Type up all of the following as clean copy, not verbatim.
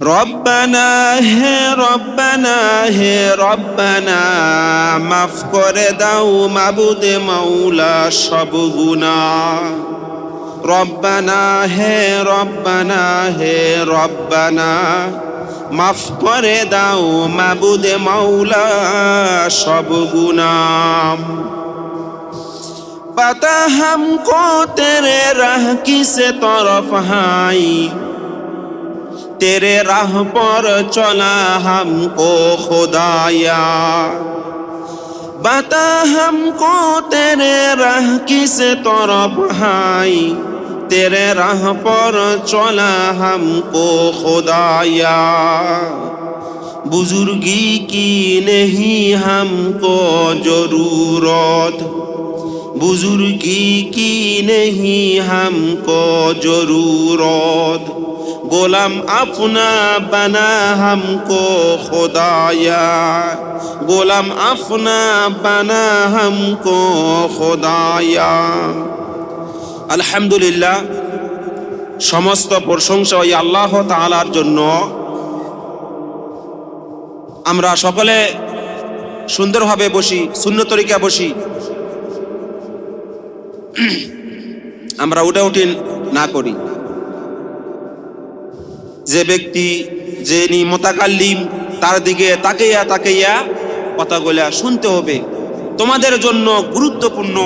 রব্বানা হে রব্বানা হে রব্বানা, মাফ করে দাও মাবুদে মাওলা সব গুনাহ। রব্বানা হে রব্বানা হে রব্বানা, মাফ করে দাও মাবুদে মাওলা সব গুনাহ। पता हमको तेरे राह की से तरफ हाई, तेरे राह पर चला हमको खुदाया। बता हमको तेरे राह की से तरफ हाई, तेरे राह पर चला हमको खुदाया। बुजुर्गी की नहीं हमको जरूरत, बुजुर्गी की नहीं हमको जरूरत, गोलाम अपना बना हमको खुदाया। गोलाम अपना बना हमको खुदाया। আলহামদুলিল্লাহ, সমস্ত প্রশংসা ওই আল্লাহ তাআলার জন্য। আমরা সকলে সুন্দরভাবে বসি, সুন্নত তরিকা বসি। আমরা উঠাউঠি না করি। যে ব্যক্তি যিনি মুতাকাল্লিম তার দিকে তাকাইয়া তাকাইয়া কথাগুলা শুনতে হবে। তোমাদের জন্য গুরুত্বপূর্ণ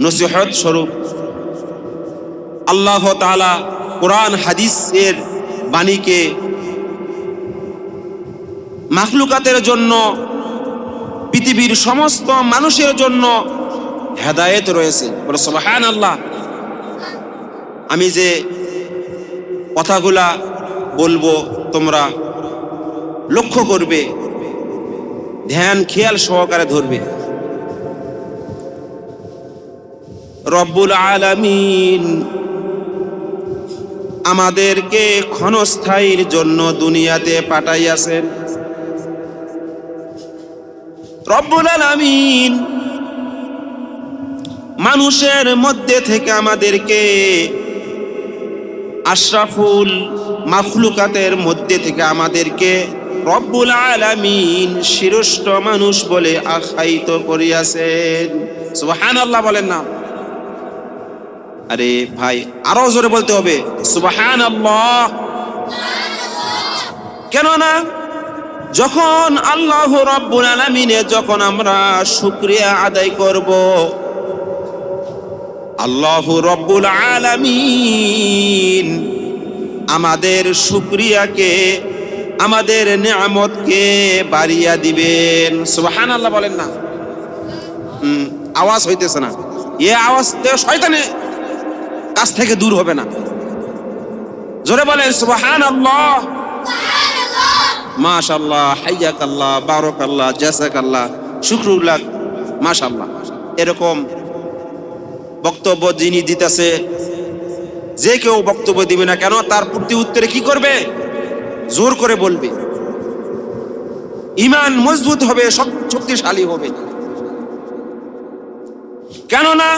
নসিহত স্বরূপ আল্লাহ তাআলা কোরআন হাদিসের বাণীকে মাখলুকাতের জন্য, পৃথিবীর সমস্ত মানুষের জন্য হেদায়েত রয়েছে। বলো সুবহানাল্লাহ। আমি যে কথাগুলা বলবো তোমরা লক্ষ্য করবে, ধ্যান খেয়াল সহকারে ধরবে। রব্বুল আলামিন আমাদেরকে ক্ষণস্থায়ীর জন্য দুনিয়াতে পাঠাইয়াছেন। রব্বুল আলামিন মানুষের মধ্যে থেকে আমাদেরকে, আশরাফুল মাখলুকাতের মধ্যে থেকে আমাদেরকে রব্বুল আলামিন শ্রেষ্ঠ মানুষ বলে আখ্যায়িত করিয়াছেন। সুবহানাল্লাহ বলেন না? আরে ভাই, আরো জোরে বলতে হবে সুবহানাল্লাহ। কেননা যখন আল্লাহ রব্বুল আলামিনের যখন আমরা শুকরিয়া আদায় করব, আল্লাহ রব্বুল আলামিন আমাদের শুকরিয়াকে, আমাদের নিয়ামতকে বাড়িয়ে দিবেন। সুবহানাল্লাহ বলেন না? আওয়াজ হইতেছে না? এ আওয়াজ শয়তানের কাছ থেকে দূর হবে না। জোরে বলেন সুবহানাল্লাহ। মাশাআল্লাহ, হাইয়াকাল্লাহ, বারাকাল্লাহ, জাযাকাল্লাহ, শুকরুল্লাহ, মাশাআল্লাহ। এরকম বক্তব্য যিনি দিতেছে, যে কেউ বক্তব্য দিবে না কেন, তার প্রতি উত্তরে কি করবে? জোর করে বলবে। ঈমান মজবুত হবে, শক্তিশালী হবে। কেননা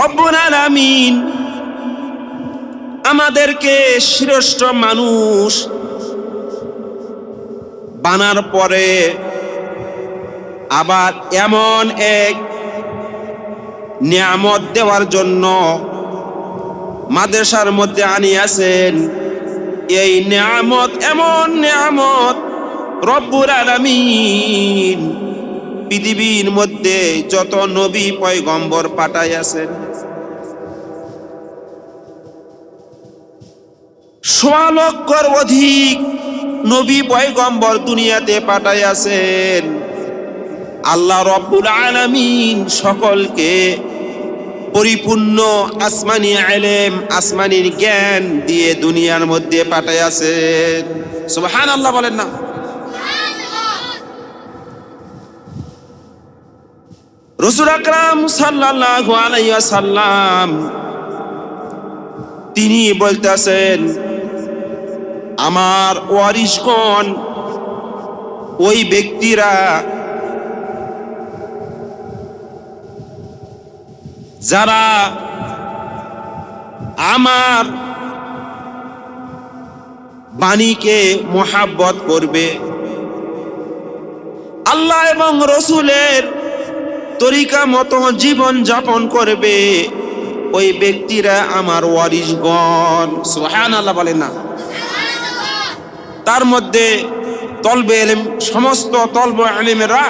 রব্বুল আলামিন আমাদেরকে শ্রেষ্ঠ মানুষ বানার পরে আবার এমন এক নিয়ামত দেওয়ার জন্য মাদ্রাসার মধ্যে আনিয়াছেন। এই নিয়ামত এমন নিয়ামত রব্বুল আলামিন পৃথিবীর মধ্যে যত নবী পয়গম্বর পাঠাইয়াছেন, ১৬ লক্ষর অধিক নবী পয়গম্বর দুনিয়াতে পাঠাইয়াছেন। আল্লাহ রব্বুল আলামিন সকলকে পরিপূর্ণ আসমানি ইলম, আসমানির জ্ঞান দিয়ে দুনিয়ার মধ্যে পাঠাইয়াছেন। সুবহানাল্লাহ বলেন না? রাসূল আকরাম সাল্লাল্লাহু আলাইহি ওয়াসাল্লাম তিনি বলতেছেন, আমার ওয়ারিসগণ ওই ব্যক্তিরা যারা আমার বাণীকে মোহাব্বত করবে, আল্লাহ এবং রসুলের তরিকা মতো জীবন যাপন করবে, ওই ব্যক্তিরা আমার ওয়ারিসগণ। সুবহানাল্লাহ বলেন না? তার মধ্যে তলবে ইলম, সমস্ত তলবে ইলমেরা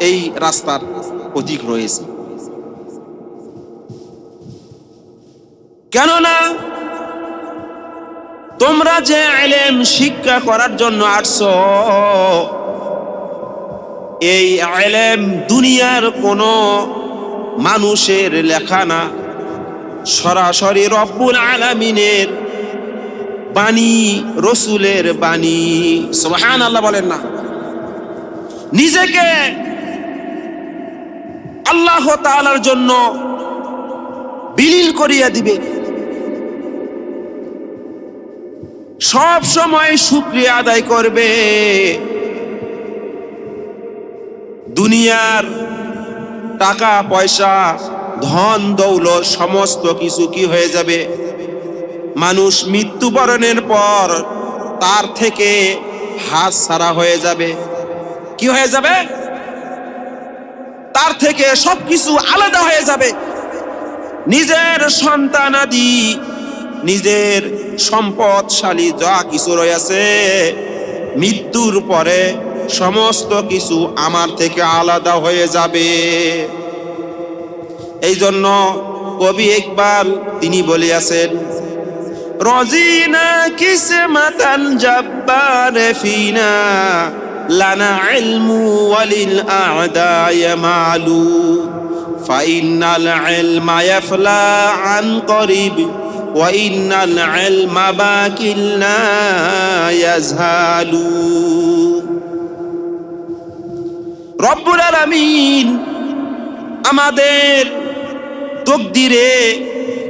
এই রাস্তার পথিক রয়েছে। কেননা তোমরা যে ইলম শিক্ষা করার জন্য আসছো, এই ইলম দুনিয়ার কোনো মানুষের লেখা না, সরাসরি রব্বুল আলামিনের বাণী, রসুলের বাণী। সুবহানাল্লাহ বলেন না? নিজেকে আল্লাহ তাআলার জন্য বিলীন করিয়া দিবে, সব সময় শুকরিয়া আদায় করবে। দুনিয়ার টাকা পয়সা, ধন দৌলত সমস্ত কিছু কি হয়ে যাবে? মানুষ মৃত্যুবরণের পর তার থেকে হাত ছাড়া হয়ে যাবে। কি হয়ে যাবে? তার থেকে সবকিছু আলাদা হয়ে যাবে। নিজের সন্তানাদি, নিজের সম্পদশালী যা কিছু রয়েছে, মৃত্যুর পরে সমস্ত কিছু আমার থেকে আলাদা হয়ে যাবে। এই জন্য কবি ইকবাল তিনি বলিয়াছেন, রজিনা কিসমাতাল জাব্বার ফিনা লানা ইলমু ওয়ালিল আ'দায় মালু ফাইন্নাল ইলমা ইয়াফলা আন করিব ওয়া ইন্নাল ইলমা বাকিল লা ইয়াজহালু। রব্বুল আলামিন আমাদের তকদিরে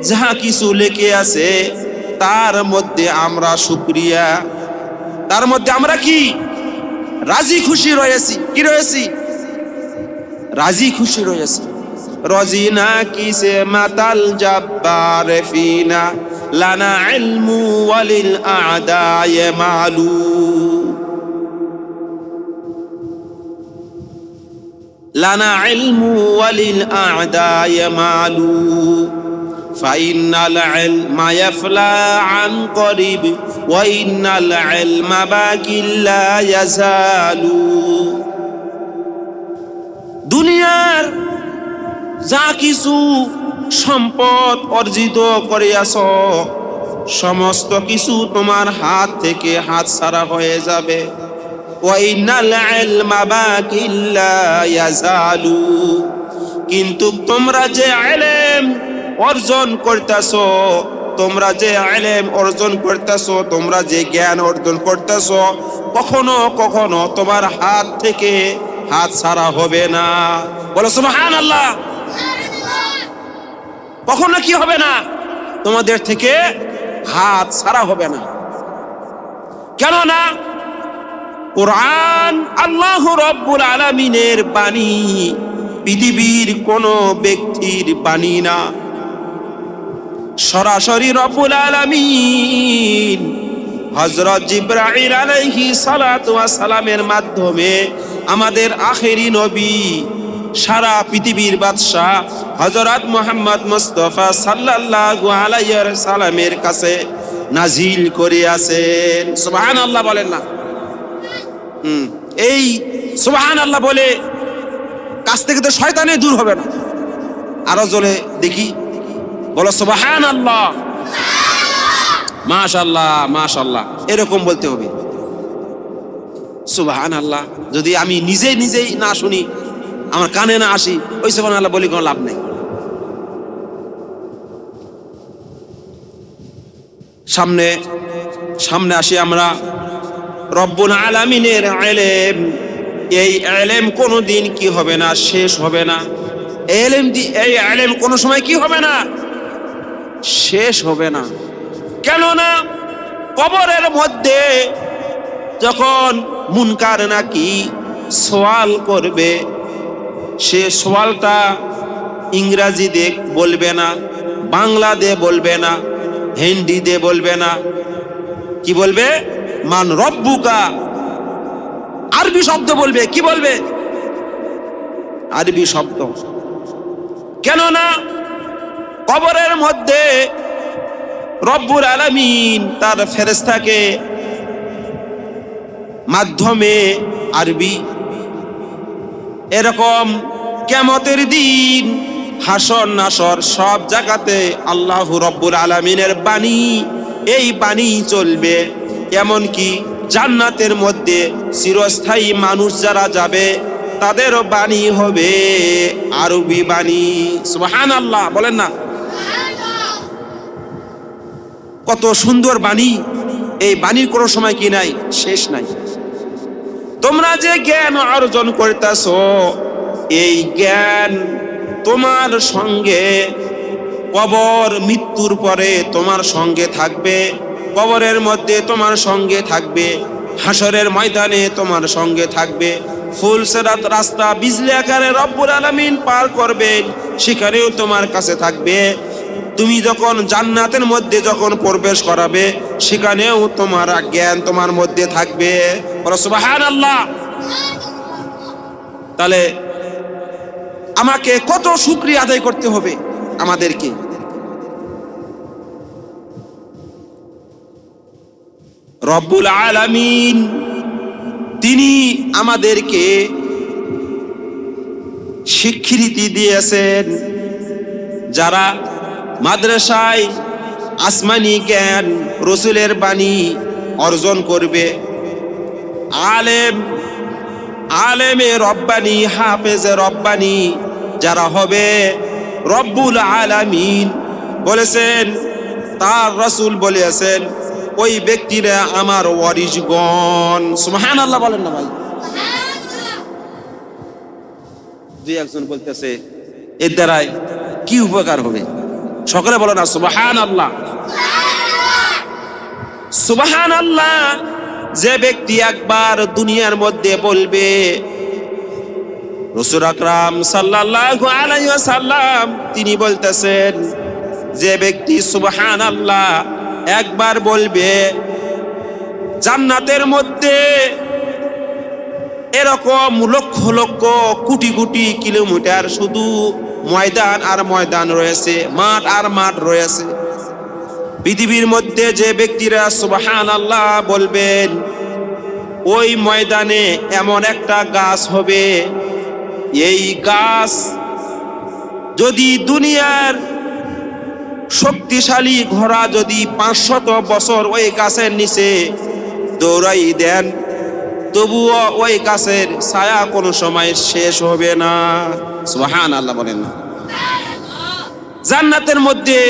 যাহা কিছু লেখে আছে তার মধ্যে আমরা শুকরিয়া, তার মধ্যে আমরা কি রাজি খুশি রয়েছি। কি রয়েছি? রাজি খুশি রয়েছি। রজিনা কিসে মাতাল জাব্বার ফিনা লানা ইলমু ওয়ালিল আ'দায় মালু। লানা ইলমু ওয়ালিল আ'দায় মালু ফাইন্নাল ইলমা ইয়াফলা আন করিব ওয়া ইন্নাল ইলমা বাকিল লা ইয়াজালু। দুনিয়ার যা কিছু সম্পদ অর্জিত করিয়াছ, সমস্ত কিছু তোমার হাত থেকে হাত ছাড়া হয়ে যাবে। ওয়া ইন্নাল ইলমা বাকিল লা ইয়াজালু। কিন্তু তোমরা যে ইলম অর্জন করতেছো, তোমরা যে ইলম অর্জন করতেছো, তোমরা যে জ্ঞান অর্জন করতেছো, কখনো কখনো তোমার হাত থেকে হাত ছাড়া হবে না। বলো সুবহানাল্লাহ। কখনো কি হবে না? তোমাদের থেকে হাত ছাড়া হবে না। কেননা কুরআন আল্লাহ রব্বুল আলামিনের বাণী, পৃথিবীর কোন ব্যক্তির বাণী না। সরাসরি রব্বুল আলামিন হযরত জিবরাইল আলাইহিস সালাতু ওয়াস সালামের মাধ্যমে আমাদের আখেরি নবী, সারা পৃথিবীর বাদশাহ হযরত মুহাম্মদ মুস্তাফা সাল্লাল্লাহু আলাইহি সাল্লামের কাছে নাজিল করিয়াছেন। সুবহানাল্লাহ বলেন না? এই সুবহানাল্লাহ বলে কাছ থেকে তো শয়তানে দূর হবে না। আরো জোরে দেখি, বলো সুবহানাল্লাহ। মাশাআল্লাহ মাশাআল্লাহ, এরকম বলতে হবে সুবহানাল্লাহ। যদি আমি নিজেই না শুনি, আমার কানে না আসি, ওই সুবহানাল্লাহ বলি কোনো লাভ নেই। সামনে আসি আমরা। রব্বুল আলামিনের ইলম, এই ইলম কোনোদিন কি হবে না? শেষ হবে না। এই ইলম কোনো সময় কি হবে না? শেষ হবে না। কেননা কবরের মধ্যে যখন মুনকার নাকি সওয়াল করবে, সে সওয়ালটা ইংরেজি দিয়ে বলবে না, বাংলা দিয়ে বলবে না, হিন্দি দিয়ে বলবে না, কি বলবে? মান রব্বুকা, আরবি শব্দ বলবে। কি বলবে? আরবি শব্দ। কেননা কবরের মধ্যে রব্বুল আলামিন তার ফেরেশতাকে মাধ্যমে আরবি, এরকম কিয়ামতের দিন হাসর নাসর সব জায়গাতে আল্লাহ রব্বুল আলামিনের বাণী, এই বাণী চলবে। এমনকি জান্নাতের মধ্যে চিরস্থায়ী মানুষ যারা যাবে তাদেরও বাণী হবে আরবি বাণী। সুবহানাল্লাহ, বলেন না? কত সুন্দর বাণী! এই বাণীর কোনো সময় কি নাই, শেষ নাই। তোমরা যে জ্ঞান অর্জন করতেছ, এই জ্ঞান তোমার সঙ্গে কবর, মৃত্যুর পরে তোমার সঙ্গে থাকবে, কবরের মধ্যে তোমার সঙ্গে থাকবে, হাসরের ময়দানে তোমার সঙ্গে থাকবে, ফুলসেরাত রাস্তা বিজলি আকারে রব্বুল আলামিন পার করবেন, সেখানেও তোমার কাছে থাকবে। তুমি যখন জান্নাতের মধ্যে যখন প্রবেশ করাবে, সেখানেও তোমার জ্ঞান তোমার মধ্যে থাকবে। সুবহানাল্লাহ। তাহলে আমাকে কত শুকরিয়া আদায় করতে হবে আমাদেরকে। রব্বুল আলামিন তিনি আমাদেরকে স্বীকৃতি দিয়েছেন, যারা মাদ্রাসায় আসমানি জ্ঞান, রসুলের বাণী অর্জন করবে, আলেমে রব্বানি, হাফেজে রব্বানি যারা হবে, রব্বুল আলামিন বলেছেন, তার রাসূল বলেছেন, ওই ব্যক্তিরা আমার ওয়ারিসগণ। সুবহানাল্লাহ, বলেন না ভাই? দুই একজন বলতেছে এর দ্বারাই কি উপকার হবে? সকলে বলো না সুবহানাল্লাহ। সুবহানাল্লাহ। যে ব্যক্তি একবার দুনিয়ার মধ্যে বলবে, রাসূল আকরাম সাল্লাল্লাহু আলাইহি ওয়াসাল্লাম তিনি বলতেছেন, যে ব্যক্তি সুবহানাল্লাহ একবার বলবে, জান্নাতের মধ্যে এরকম লক্ষ লক্ষ কোটি কোটি কিলোমিটার শুধু ময়দান আর ময়দান রয়েছে, মাঠ আর মাঠ রয়েছে। পৃথিবীর মধ্যে যে ব্যক্তিরা সুবহানাল্লাহ বলবেন, ওই ময়দানে এমন একটা গাছ হবে, এই গাছ যদি দুনিয়ার শক্তিশালী ঘোড়া যদি 500 বছর ওই গাছের নিচে দৌড়াই দেন, তবুও ওই গাছের ছায়া কোনো সময় শেষ হবে না। সুবহানাল্লাহ, বলেন না? জান্নাতের মধ্যে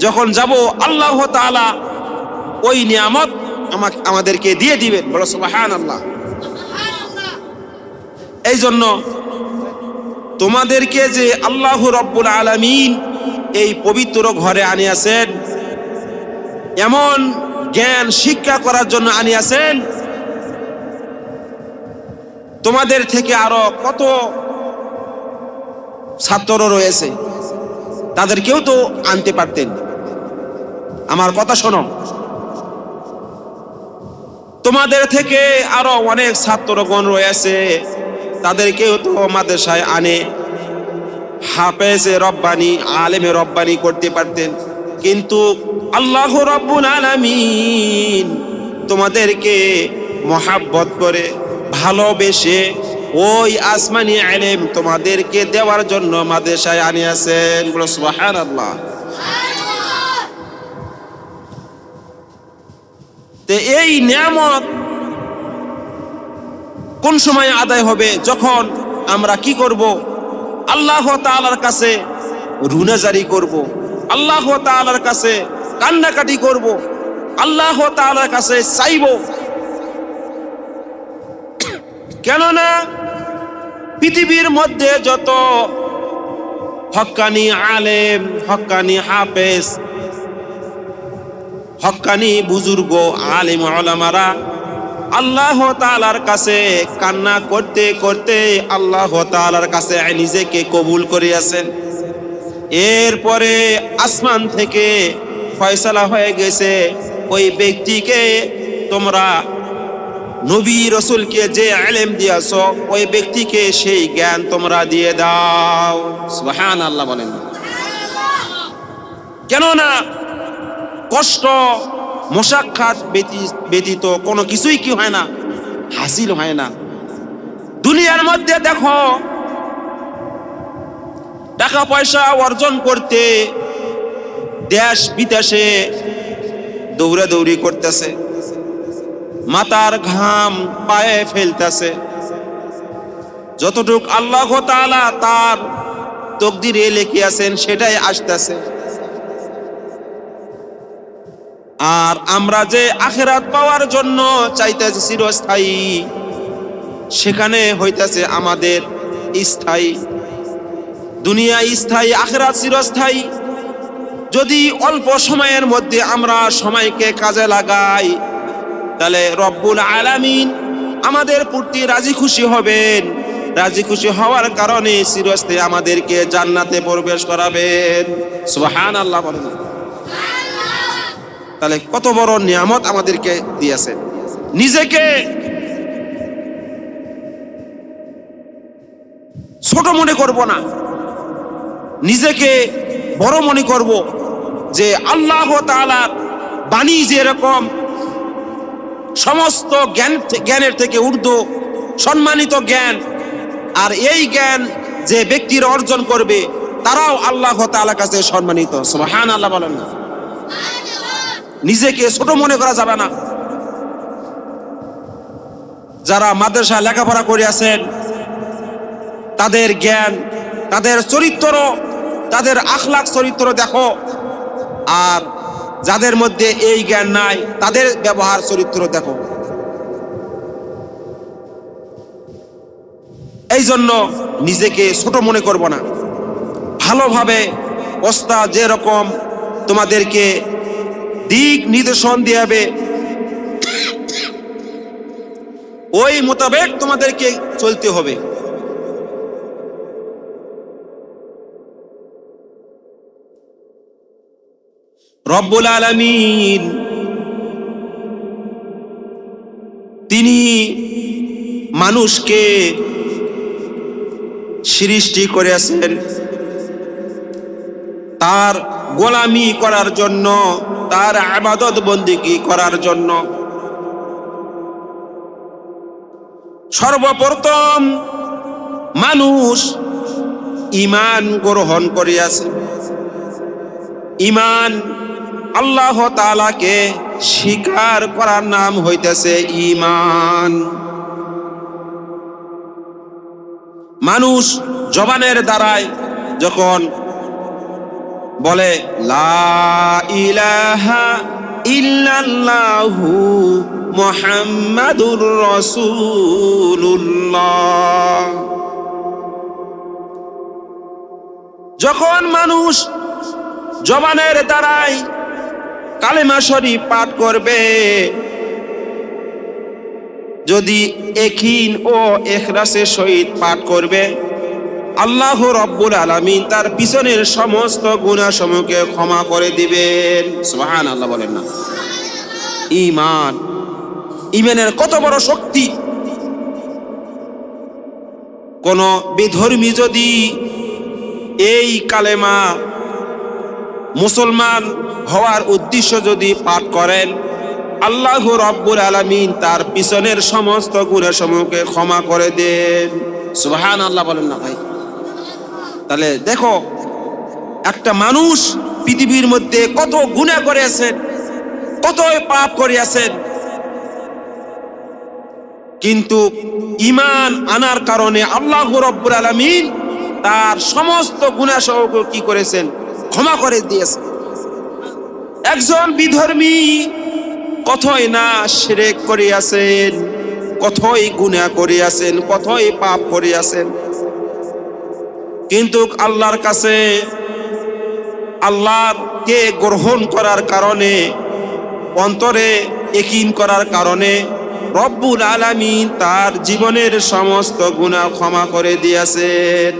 যখন যাব, আল্লাহ তাআলা ওই নিয়ামত আমাদেরকে দিয়ে দিবেন। বলো সুবহানাল্লাহ। এই জন্য তোমাদেরকে যে আল্লাহ রব্বুল আলামিন এই পবিত্র ঘরে আনিয়াছেন, এমন জ্ঞান শিক্ষা করার জন্য আনিয়াছেন, তোমাদের থেকে আরো কত ছাত্র রয়েছে, তাদেরকেও তো আনতে পারতেন। আমার কথা শোনো, তোমাদের থেকে আরো অনেক ছাত্রগণ রয়েছে, তাদেরকেও তো মাদ্রাসায় আনে হাফেজে রব্বানি, আলেমে রব্বানি করতে পারতেন। কিন্তু আল্লাহ রব্বুল আলামিন তোমাদেরকে মহাব্বত করে, ভালোবেসে ওই আসমানি ইলম তোমাদেরকে দেওয়ার জন্য মাদ্রাসায় আনিয়েছেন। বলো সুবহানাল্লাহ। তো এই নিয়ামত কোন সময় আদায় হবে? যখন আমরা কি করব? আল্লাহ তাআলার কাছে রুনাজারি করব, আল্লাহ তাআলার কাছে কান্নাকাটি করব, আল্লাহ তাআলার কাছে চাইব। কেননা পৃথিবীর মধ্যে যত হক্কানি আলেম, হক্কানি হাফেজ, হক্কানি বুজুর্গ, আলেম ওলামারা আল্লাহ তাআলার কাছে কান্না করতে করতে আল্লাহ তাআলার কাছে নিজেকে কবুল করিয়াছেন। এরপরে আসমান থেকে ফয়সালা হয়ে গেছে, ওই ব্যক্তিকে তোমরা নবী রাসূলকে যে ইলম দিয়েছো ওই ব্যক্তিকে সেই জ্ঞান তোমরা দিয়ে দাও। সুবহানাল্লাহ বলেন। কেননা কষ্ট মুশাক্কাত ব্যতীত কোনো কিছুই কি হয় না, হাসিল হয় না। দুনিয়ার মধ্যে দেখো টাকা পয়সা অর্জন করতে দেশ বিদেশে দৌড়াদৌড়ি করতেছে, মাথার ঘাম পায়ে ফেলতেছে। যতটুক আল্লাহ তাআলা তার তকদিরে লিখিয়াছেন সেটাই আসতেছে। আর আমরা যে আখিরাত পাওয়ার জন্য চাইতেছি চিরস্থায়ী, সেখানে হইতেছে আমাদের স্থায়ী। দুনিয়া স্থায়ী, আখিরাত চিরস্থায়ী। যদি অল্প সময়ের মধ্যে আমরা সময়কে কাজে লাগাই তাহলে রব্বুল আলামিন আমাদের প্রতি রাজি খুশি হবেন। রাজি খুশি হওয়ার কারণে চিরস্থায়ী আমাদেরকে জান্নাতে প্রবেশ করাবেন। সুবহানাল্লাহ বলেন। তাহলে কত বড় নিয়ামত আমাদেরকে দিয়েছেন। নিজেকে ছোট মনে করব না, নিজেকে বড় মনে করব যে আল্লাহ তাআলার বাণী যেরকম সমস্ত জ্ঞানের থেকে ঊর্ধ্ব সম্মানিত জ্ঞান, আর এই জ্ঞান যে ব্যক্তির অর্জন করবে তারাও আল্লাহ তাআলার কাছে সম্মানিত। সুবহানাল্লাহ বলেন না। নিজেকে ছোট মনে করা যাবে না। যারা মাদ্রাসায় লেখাপড়া করে আছেন তাদের জ্ঞান, তাদের চরিত্র, তাদের আখলাক চরিত্র দেখো, আর যাদের মধ্যে এই জ্ঞান নাই তাদের ব্যবহার চরিত্র দেখো। এই জন্য নিজেকে ছোট মনে করব না। ভালোভাবে ওস্তাদ যেরকম তোমাদেরকে দিক নির্দেশন দিয়াবে ওই মোতাবেক তোমাদেরকে চলতে হবে। রব্বুল আলামিন তিনি মানুষকে সৃষ্টি করেছেন তার গোলামি করার জন্য, তার ইবাদত বন্দেগী করার জন্য। সর্বপ্রথম মানুষ ঈমান গ্রহণ করিয়াছে। ঈমান আল্লাহ তাআলাকে স্বীকার করার নাম হইতেছে ঈমান। মানুষ জবানের দ্বারাই যখন বলে লা ইলাহা ইল্লাল্লাহু মুহাম্মাদুর রাসূলুল্লাহ, যখন মানুষ জবানের দ্বারাই কালেমা শরীফ পাঠ করবে, যদি ইয়াকিন ও ইখলাসের সহিত পাঠ করবে, আল্লাহ রব্বুল আলামিন তার পিছনের সমস্ত গুনাহসমূহকে ক্ষমা করে দিবেন। সুবহানাল্লাহ বলেন না। ঈমান, ঈমানের কত বড় শক্তি। কোন বিধর্মী যদি এই কালেমা মুসলমান হওয়ার উদ্দেশ্য যদি পাঠ করেন, আল্লাহ রব্বুল আলামিন তার পিছনের সমস্ত গুনাহসমূহকে ক্ষমা করে দেন। সুবহানাল্লাহ বলেন না ভাই। তাহলে দেখো একটা মানুষ পৃথিবীর মধ্যে কত গুনাহ করেছেন, কত পাপ করিয়াছেন, কিন্তু ঈমান আনার কারণে আল্লাহ রাব্বুল আলামিন তার সমস্ত গুনাহ সহ কি করেছেন, ক্ষমা করে দিয়েছেন। একজন বিধর্মী কতই না শিরক করিয়াছেন, কতই গুনাহ করিয়াছেন, কতই পাপ করিয়াছেন, কিন্তু আল্লাহর কাছে আল্লাহকে গ্রহণ করার কারণে, অন্তরে ইয়াকিন করার কারণে রব্বুল আলামিন তার জীবনের সমস্ত গুনাহ ক্ষমা করে দিয়েছেন।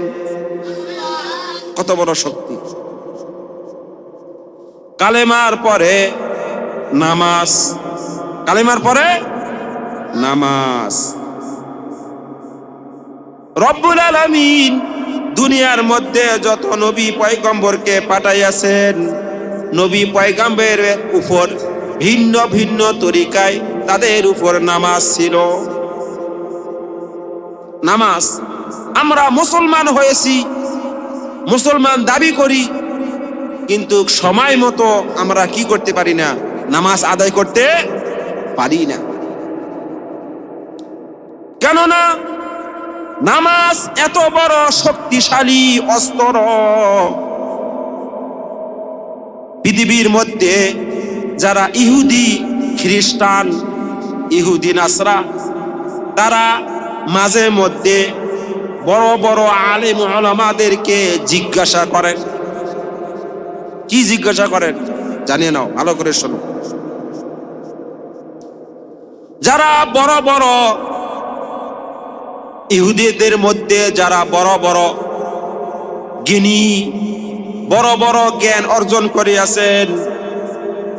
কত বড় শক্তি। কালেমার পরে নামাজ, কালিমার পরে নামাজ। রব্বুল আলামিন দুনিয়ার মধ্যে যত নবী পয়গম্বরকে পাঠাইয়াছেন, নবী পয়গম্বরের উপর ভিন্ন ভিন্ন তরিকায় তাদের উপর নামাজ ছিল। নামাজ, আমরা মুসলমান হয়েছি, মুসলমান দাবি করি, কিন্তু সময় মতো আমরা কি করতে পারি না? নামাজ আদায় করতে পারি না। কেননা নামাজ এত বড় শক্তিশালী অস্ত্র, পৃথিবীর মধ্যে যারা ইহুদি খ্রিস্টান, ইহুদি নাসরা, তারা মাঝে মধ্যে বড় বড় আলেম উলামাদেরকে জিজ্ঞাসা করেন। কি জিজ্ঞাসা করেন জানিয়ে নাও, ভালো করে শোনো। যারা বড় বড় ইহুদিদের মধ্যে যারা বড় বড় জ্ঞানী, বড় বড় জ্ঞান অর্জন করিয়াছেন,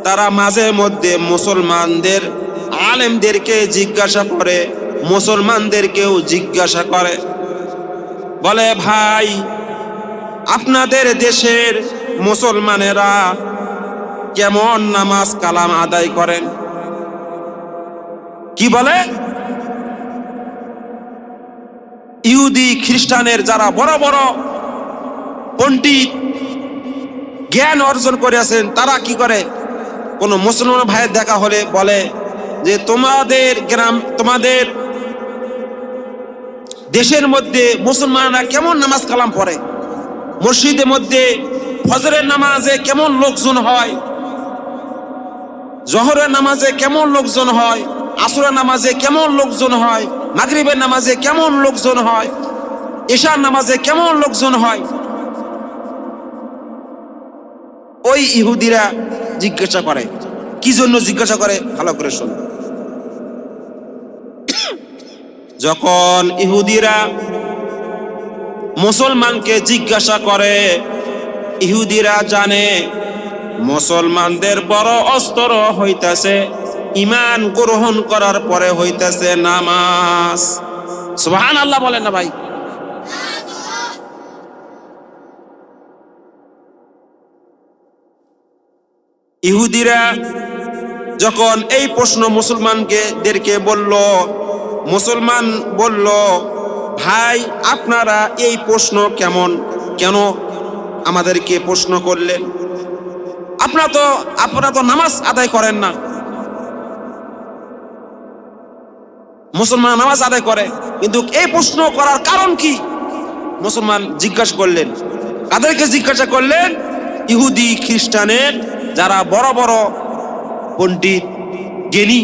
তারা মাঝে মধ্যে মুসলমানদের আলেমদেরকে জিজ্ঞাসা করে, মুসলমানদেরকেও জিজ্ঞাসা করে, বলে ভাই আপনাদের দেশের মুসলমানেরা কেমন নামাজ কালাম আদায় করেন? কি বলে? ইহুদি খ্রিস্টানের যারা বড় বড় পণ্ডিত জ্ঞান অর্জন করেছেন, তারা কি করে? কোন মুসলমান ভাইয়ের দেখা হলে বলে যে তোমাদের গ্রাম, তোমাদের দেশের মধ্যে মুসলমানরা কেমন নামাজ কালাম পড়ে, মসজিদের মধ্যে ফজরের নামাজে কেমন লোকজন হয়, জোহরের নামাজে কেমন লোকজন হয়, আসরের নামাজে কেমন লোকজন হয়, মাগরিবের নামাজে কেমন লোকজন হয়, ইশার নামাজে কেমন লোকজন হয়। ওই ইহুদিরা জিজ্ঞাসা করে। কি জন্য জিজ্ঞাসা করে? ভালো করে শোনো। যখন ইহুদিরা মুসলমানকে জিজ্ঞাসা করে, ইহুদিরা জানে মুসলমানদের বড় অস্ত্র হইতাছে ঈমান গ্রহণ করার পরে হইতাছে নামাজ। সুবহানাল্লাহ বলেন না ভাই? ইহুদিরা যখন এই প্রশ্ন মুসলমানদেরকে বলল, মুসলমান বলল ভাই আপনারা এই প্রশ্ন কেন আমাদেরকে প্রশ্ন করলেন? আপনারা তো নামাজ আদায় করেন না। মুসলমান নামাজ আদায় করে, কিন্তু এই প্রশ্ন করার কারণ কি? মুসলমান জিজ্ঞাসা করলেন। কাদেরকে জিজ্ঞাসা করলেন? ইহুদি খ্রিস্টানের যারা বড় বড় পণ্ডিত জ্ঞানী,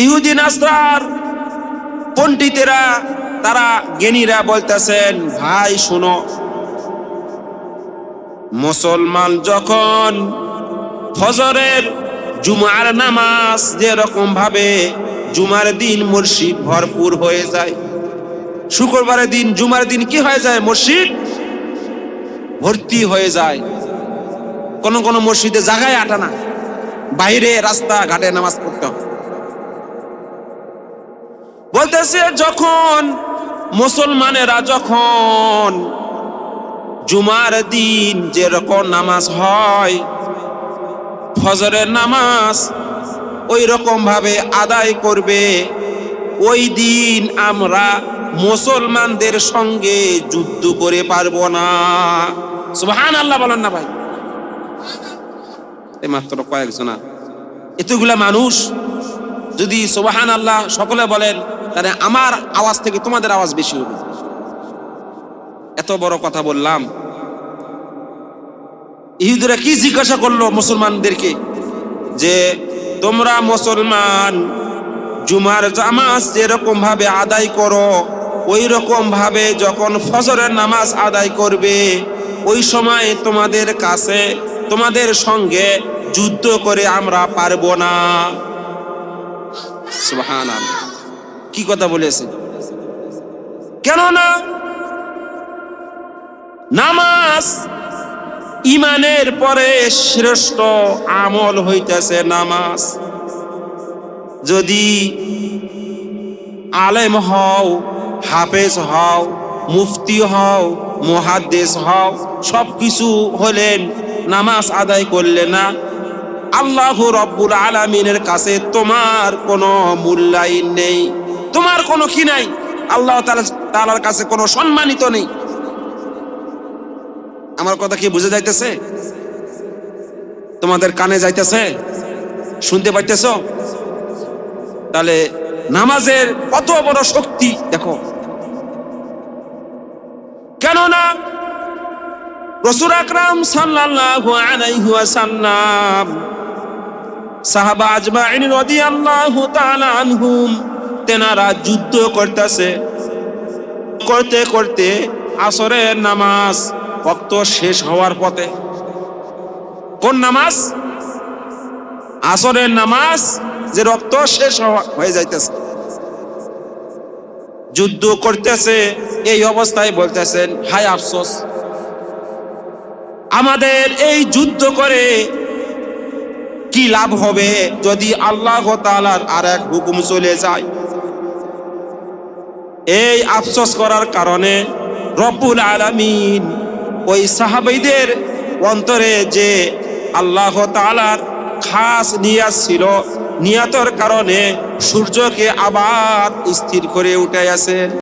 ইহুদি নাসরার পণ্ডিতেরা, তারা জ্ঞানীরা বলতেছেন ভাই শুনো, মুসলমান যখন ফজরের জুমার নামাজ যেরকম ভাবে জুমার দিন মসজিদ ভরপুর হয়ে যায়, শুক্রবারের দিন জুমার দিন কি হয়ে যায়? মসজিদ ভর্তি হয়ে যায়। কোন কোন মসজিদে জায়গায় আটা না, বাইরে রাস্তা ঘাটে নামাজ পড়তে হবে। বলতেছে যখন মুসলমানেরা যখন জুমার দিন যেরকম নামাজ হয়, ফজরের নামাজ ওই রকম ভাবে আদায় করবে, ওই দিন আমরা মুসলমানদের সঙ্গে যুদ্ধ করে পারবো না। সুবহানাল্লাহ বলেন না ভাই? এই মাত্র কয়েকজন, এতগুলা মানুষ যদি সুবহানাল্লাহ সকলে বলেন, তাহলে আমার আওয়াজ থেকে তোমাদের আওয়াজ বেশি হবে। এত বড় কথা বললাম। ইহুদিরা কি জিজ্ঞাসা করলো মুসলমানদেরকে? যে তোমরা মুসলমান জুমার নামাজ যেরকম ভাবে আদায় করো, ওই রকম ভাবে যখন ফজরের নামাজ আদায় করবে, ওই সময় তোমাদের কাছে, তোমাদের সঙ্গে যুদ্ধ করে আমরা পারবো না। সুবহানাল্লাহ, কি কথা বলেছে? কেননা নামাজ ইমানের পরে শ্রেষ্ঠ আমল হইতেছে নামাজ। যদি আলেম হও, হাফেজ হও, মুফতি হও, মুহাদ্দিস হও, সবকিছু হলেন, নামাজ আদায় করলে না, আল্লাহ রব্বুল আলামিনের কাছে তোমার কোনো মূল্যায়ন নেই, তোমার কোনো কি নাই, আল্লাহ তাআলার কাছে কোনো সম্মানিত নেই। আমার কথা কি বুঝে যাইতেছে? তোমাদের কানে যাইতেছে? শুনতে পাইতেছ? তাহলে নামাজের কত বড় শক্তি দেখো। কেননা রাসূল আকরাম সাল্লাল্লাহু আলাইহি ওয়াসাল্লাম, সাহাবা আজমাইন রাদিয়াল্লাহু তাআলা আনহুম, তেনারা যুদ্ধ করতেছে, করতে করতে আসরের নামাজ ওয়াক্ত শেষ হওয়ার পথে। কোন নামাজ? আসরের নামাজ, যে রক্ত শেষ হয়ে যাইতেছে, যুদ্ধ করতেছে। এই অবস্থায় বলতেছেন, হায় আফসোস, আমাদের এই যুদ্ধ করে কি লাভ হবে যদি আল্লাহ তাআলার আর এক হুকুম চলে যায়। এই আফসোস করার কারণে রব্বুল আলামিন ওই সাহাবীদের অন্তরে যে আল্লাহ তাআলার খাস নিয়াত ছিল, নিয়াতের কারণে সূর্যকে আবার স্থির করে উঠাইয়াছেন।